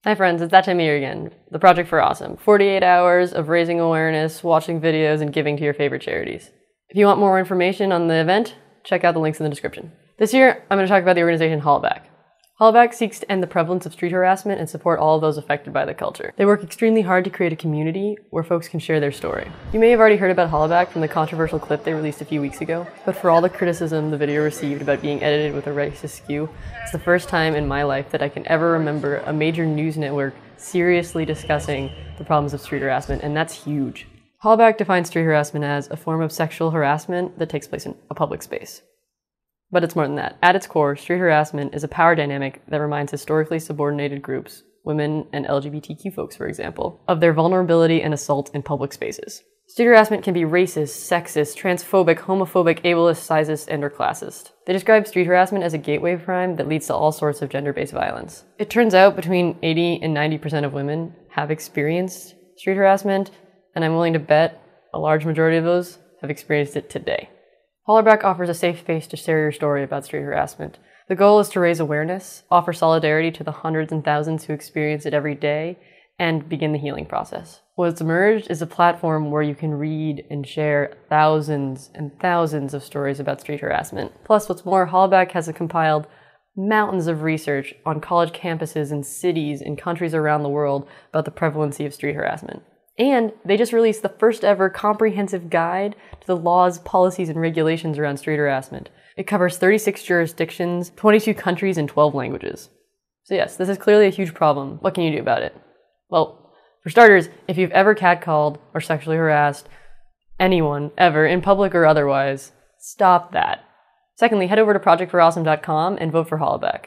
Hi friends, it's that time of year again. The Project for Awesome. 48 hours of raising awareness, watching videos, and giving to your favorite charities. If you want more information on the event, check out the links in the description. This year, I'm going to talk about the organization Hollaback. Hollaback seeks to end the prevalence of street harassment and support all of those affected by the culture. They work extremely hard to create a community where folks can share their story. You may have already heard about Hollaback from the controversial clip they released a few weeks ago, but for all the criticism the video received about being edited with a racist skew, it's the first time in my life that I can ever remember a major news network seriously discussing the problems of street harassment, and that's huge. Hollaback defines street harassment as a form of sexual harassment that takes place in a public space. But it's more than that. At its core, street harassment is a power dynamic that reminds historically subordinated groups, women and LGBTQ folks for example, of their vulnerability and assault in public spaces. Street harassment can be racist, sexist, transphobic, homophobic, ableist, sizist, and/or classist. They describe street harassment as a gateway crime that leads to all sorts of gender-based violence. It turns out between 80 and 90% of women have experienced street harassment, and I'm willing to bet a large majority of those have experienced it today. Hollaback offers a safe space to share your story about street harassment. The goal is to raise awareness, offer solidarity to the hundreds and thousands who experience it every day, and begin the healing process. What's emerged is a platform where you can read and share thousands and thousands of stories about street harassment. Plus, what's more, Hollaback has compiled mountains of research on college campuses in cities and countries around the world about the prevalency of street harassment. And they just released the first ever comprehensive guide to the laws, policies, and regulations around street harassment. It covers 36 jurisdictions, 22 countries, and 12 languages. So yes, this is clearly a huge problem. What can you do about it? Well, for starters, if you've ever catcalled or sexually harassed anyone ever, in public or otherwise, stop that. Secondly, head over to projectforawesome.com and vote for Hollaback.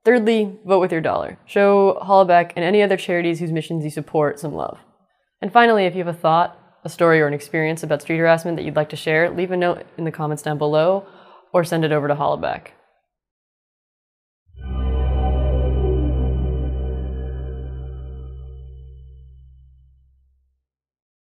Thirdly, vote with your dollar. Show Hollaback and any other charities whose missions you support some love. And finally, if you have a thought, a story, or an experience about street harassment that you'd like to share, leave a note in the comments down below or send it over to Hollaback.